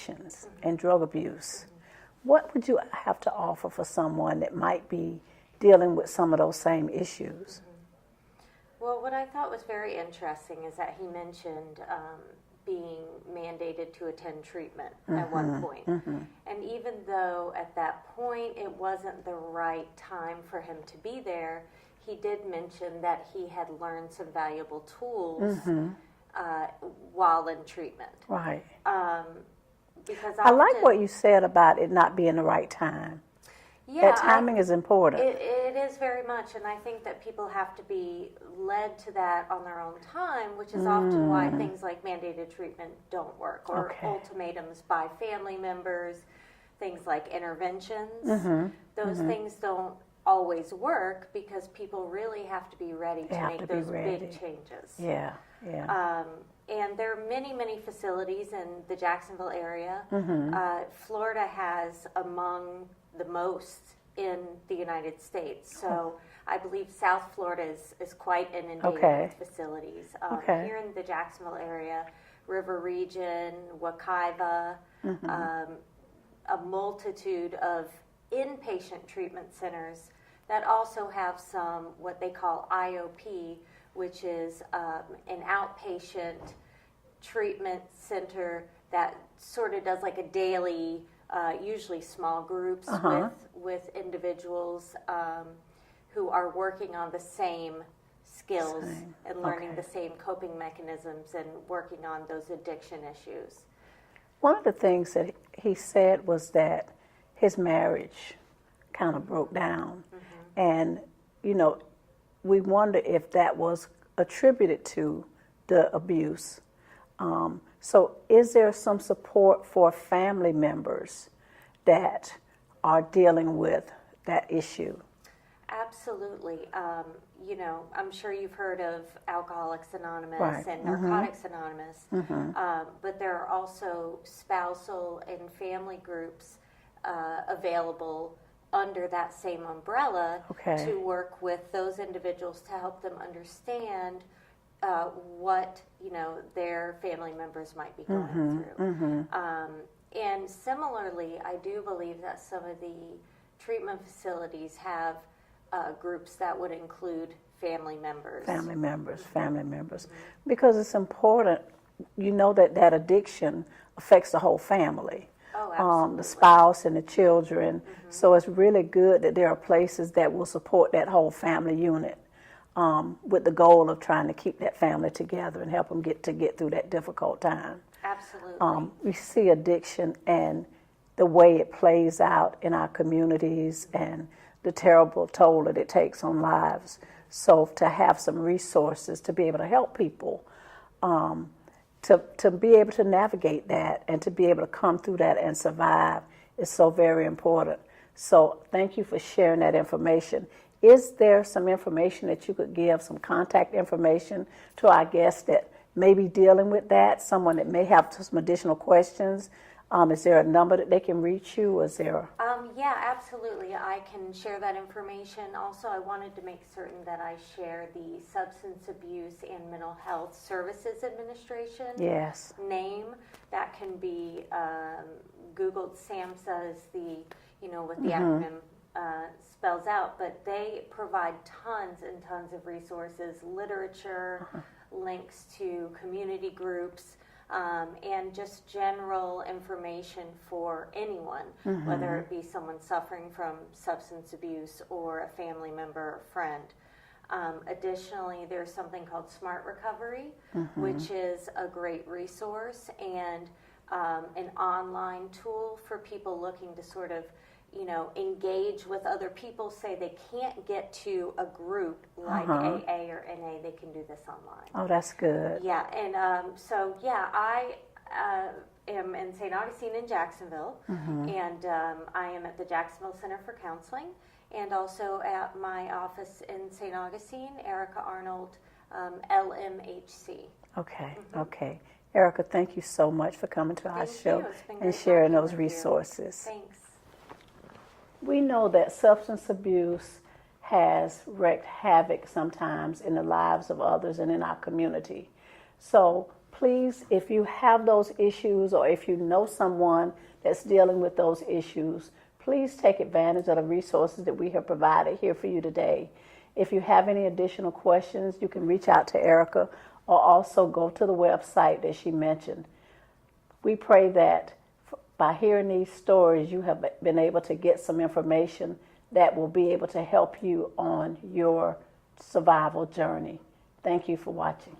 addictions and drug abuse. What would you have to offer for someone that might be dealing with some of those same issues? Well, what I thought was very interesting is that he mentioned being mandated to attend treatment at one point. And even though at that point it wasn't the right time for him to be there, he did mention that he had learned some valuable tools while in treatment. Right. Because I like what you said about it not being the right time. Yeah, that timing is important. It is very much, and I think that people have to be led to that on their own time, which is often why things like mandated treatment don't work, or ultimatums by family members, things like interventions. Those things don't always work because people really have to be ready to make those big changes. Yeah, yeah. And there are many, many facilities in the Jacksonville area. Florida has among the most in the United States. So I believe South Florida is quite inundated with facilities. Here in the Jacksonville area, River Region, Wekiva, a multitude of inpatient treatment centers that also have some what they call IOP, which is an outpatient treatment center that sort of does like a daily, usually small groups with individuals who are working on the same skills and learning the same coping mechanisms and working on those addiction issues. One of the things that he said was that his marriage kind of broke down. And, you know, we wonder if that was attributed to the abuse. So is there some support for family members that are dealing with that issue? Absolutely. You know, I'm sure you've heard of Alcoholics Anonymous and Narcotics Anonymous, but there are also spousal and family groups available under that same umbrella to work with those individuals to help them understand what, you know, their family members might be going through. And similarly, I do believe that some of the treatment facilities have groups that would include family members. Family members. Because it's important, you know, that addiction affects the whole family. Oh, absolutely. The spouse and the children. So it's really good that there are places that will support that whole family unit with the goal of trying to keep that family together and help them get through that difficult time. Absolutely. We see addiction and the way it plays out in our communities and the terrible toll that it takes on lives. So to have some resources to be able to help people to be able to navigate that and to be able to come through that and survive is so very important. So thank you for sharing that information. Is there some information that you could give, some contact information to our guests that may be dealing with that, someone that may have some additional questions? Is there a number that they can reach you? Is there? Yeah, absolutely. I can share that information. Also, I wanted to make certain that I share the Substance Abuse and Mental Health Services Administration name. That can be Googled. SAMHSA is the, you know, what the acronym spells out, but they provide tons and tons of resources, literature, links to community groups, and just general information for anyone, whether it be someone suffering from substance abuse or a family member or friend. Additionally, there's something called Smart Recovery, which is a great resource and an online tool for people looking to sort of, you know, engage with other people. Say they can't get to a group like AA or NA, they can do this online. Oh, that's good. Yeah, and so yeah, I am in St. Augustine in Jacksonville, and I am at the Jacksonville Center for Counseling, and also at my office in St. Augustine, Erica Arnold, LMHC. Okay. Erica, thank you so much for coming to our show and sharing those resources. Thanks. We know that substance abuse has wreaked havoc sometimes in the lives of others and in our community. So please, if you have those issues or if you know someone that's dealing with those issues, please take advantage of the resources that we have provided here for you today. If you have any additional questions, you can reach out to Erica or also go to the website that she mentioned. We pray that by hearing these stories, you have been able to get some information that will be able to help you on your survival journey. Thank you for watching.